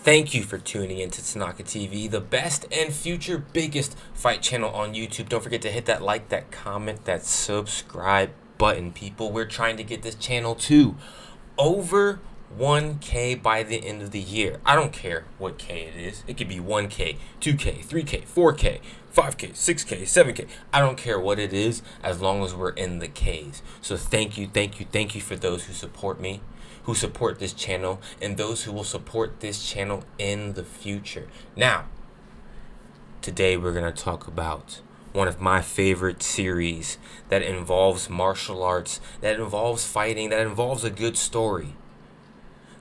Thank you for tuning in to Tanaka TV, the best and future biggest fight channel on YouTube. Don't forget to hit that like, that comment, that subscribe button, people. We're trying to get this channel to over 1K by the end of the year. I don't care what K it is. It could be 1K, 2K, 3K, 4K, 5K, 6K, 7K. I don't care what it is as long as we're in the Ks. So thank you for those who support me, who support this channel, and those who will support this channel in the future. Now, today we're going to talk about one of my favorite series that involves martial arts, that involves fighting, that involves a good story.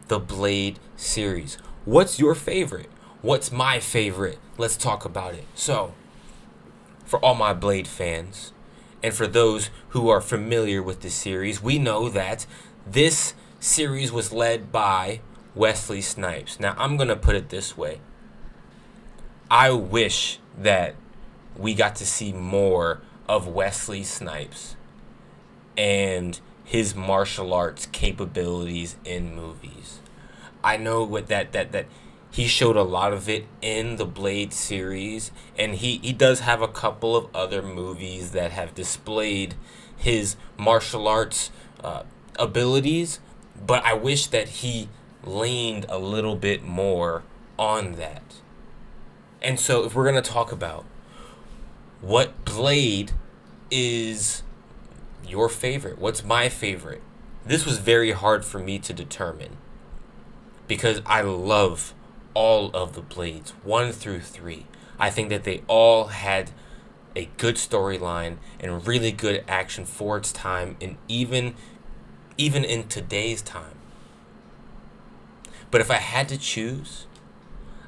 The Blade series. What's your favorite? What's my favorite? Let's talk about it. So, for all my Blade fans, and for those who are familiar with the series, we know that this series was led by Wesley Snipes. Now, I'm going to put it this way. I wish that we got to see more of Wesley Snipes and his martial arts capabilities in movies. I know what that he showed a lot of it in the Blade series, and he does have a couple of other movies that have displayed his martial arts abilities, but I wish that he leaned a little bit more on that. And so if we're going to talk about what Blade is your favorite, what's my favorite, this was very hard for me to determine because I love all of the Blades, 1 through 3. I think that they all had a good storyline and really good action for its time, and even in today's time. But if I had to choose,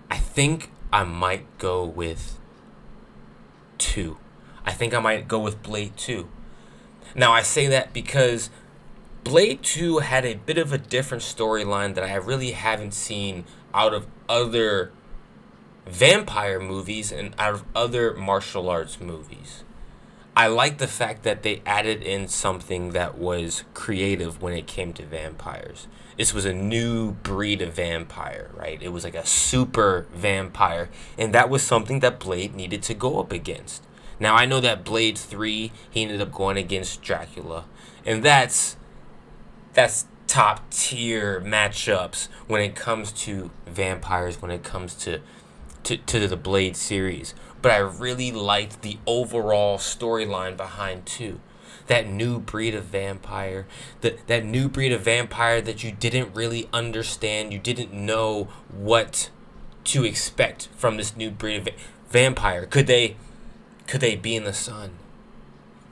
I think I might go with 2. I think I might go with Blade 2. Now, I say that because Blade 2 had a bit of a different storyline that I really haven't seen out of other vampire movies and out of other martial arts movies. I like the fact that they added in something that was creative when it came to vampires. This was a new breed of vampire, right? It was like a super vampire, and that was something that Blade needed to go up against. Now, I know that Blade 3, he ended up going against Dracula, and that's top tier matchups when it comes to vampires, when it comes to the Blade series. But I really liked the overall storyline behind 2. That new breed of vampire, that new breed of vampire that you didn't really understand, you didn't know what to expect from this new breed of vampire. Could they be in the sun?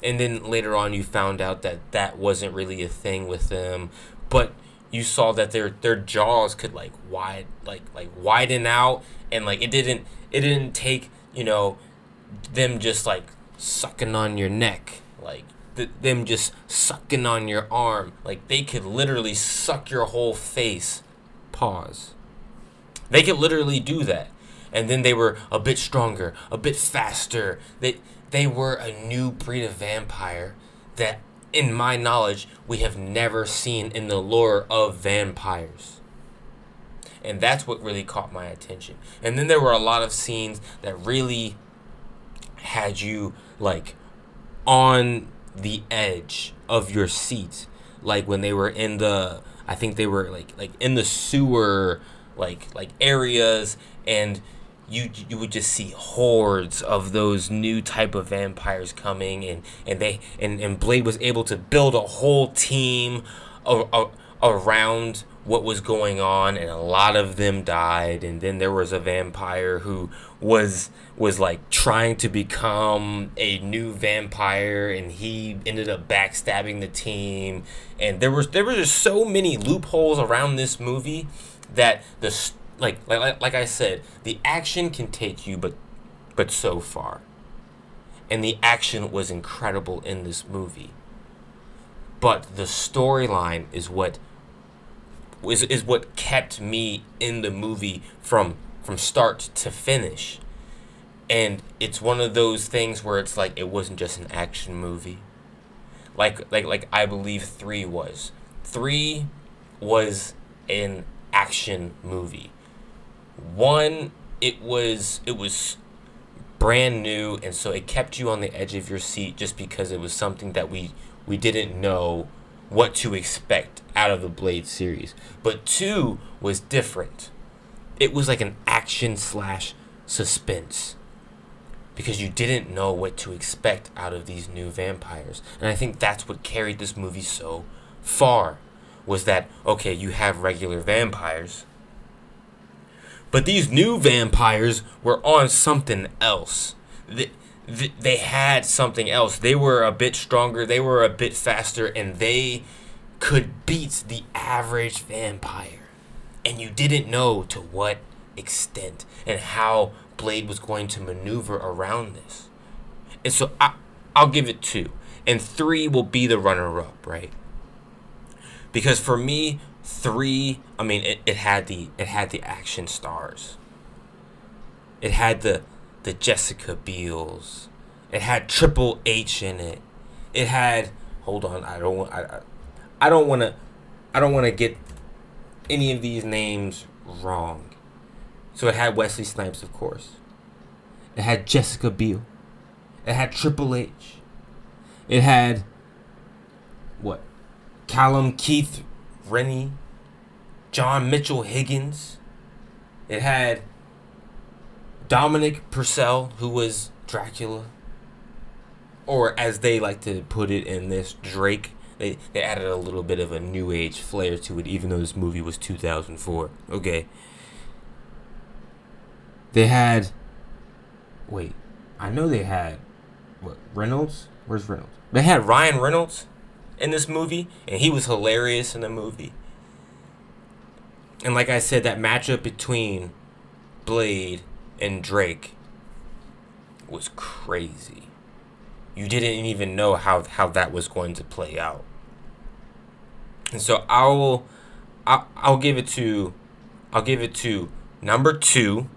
And then later on you found out that that wasn't really a thing with them, but you saw that their jaws could widen out, and it didn't take, them just sucking on your neck, them just sucking on your arm. They could literally suck your whole face. Pause. They could literally do that. And then they were a bit stronger, a bit faster. They were a new breed of vampire that, in my knowledge, we have never seen in the lore of vampires. And that's what really caught my attention. And then there were a lot of scenes that really had you on the edge of your seat, when they were in the, I think they were in the sewer areas, and you would just see hordes of those new type of vampires coming, and Blade was able to build a whole team around what was going on, and a lot of them died. And then there was a vampire who was trying to become a new vampire, and he ended up backstabbing the team. And there was just so many loopholes around this movie that like I said, the action can take you but so far. And the action was incredible in this movie. But the storyline is what kept me in the movie from start to finish. And it's one of those things where it's it wasn't just an action movie. Like I believe 3 was. 3 was an action movie. One, it was brand new, and so it kept you on the edge of your seat just because it was something that we didn't know what to expect out of the Blade series. But two was different. It was like an action slash suspense because you didn't know what to expect out of these new vampires. And I think that's what carried this movie so far, was that, okay, you have regular vampires, but these new vampires were on something else. They had something else. They were a bit stronger, they were a bit faster, and they could beat the average vampire. And you didn't know to what extent and how Blade was going to maneuver around this. And so I'll give it 2. And 3 will be the runner-up, right? Because for me, 3, I mean, it had the action stars. It had the Jessica Biels. It had Triple H in it. It had, hold on, I don't want to get any of these names wrong. So it had Wesley Snipes, of course. It had Jessica Biel. It had Triple H. It had what? Callum Keith Rennie, John Mitchell Higgins. It had Dominic Purcell, who was Dracula, or as they like to put it in this, Drake. They added a little bit of a new age flair to it, even though this movie was 2004. Okay. They had, wait, I know they had, what, Reynolds? Where's Reynolds? They had Ryan Reynolds in this movie, and he was hilarious in the movie. And like I said, that matchup between Blade and Drake was crazy. You didn't even know how that was going to play out. And so I'll give it to number 2,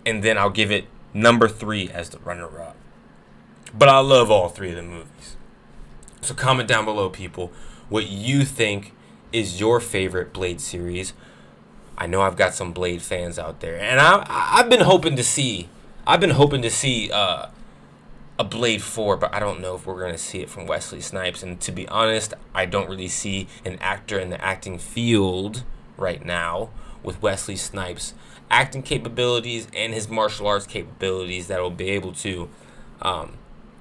and then I'll give it number 3 as the runner-up. But I love all 3 of the movies. So comment down below, people, what you think is your favorite Blade series. I know I've got some Blade fans out there, and I've been hoping to see a Blade 4, but I don't know if we're going to see it from Wesley Snipes. And to be honest, I don't really see an actor in the acting field right now with Wesley Snipes' acting capabilities and his martial arts capabilities that will be able to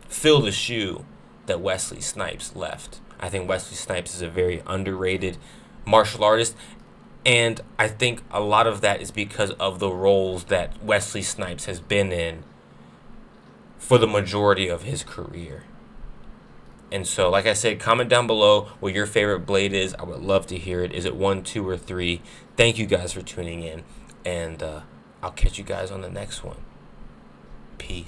fill the shoe that Wesley Snipes left. I think Wesley Snipes is a very underrated martial artist, and I think a lot of that is because of the roles that Wesley Snipes has been in for the majority of his career. And so, like I said, comment down below what your favorite Blade is. I would love to hear it. Is it 1, 2, or 3? Thank you guys for tuning in, and I'll catch you guys on the next one. Peace.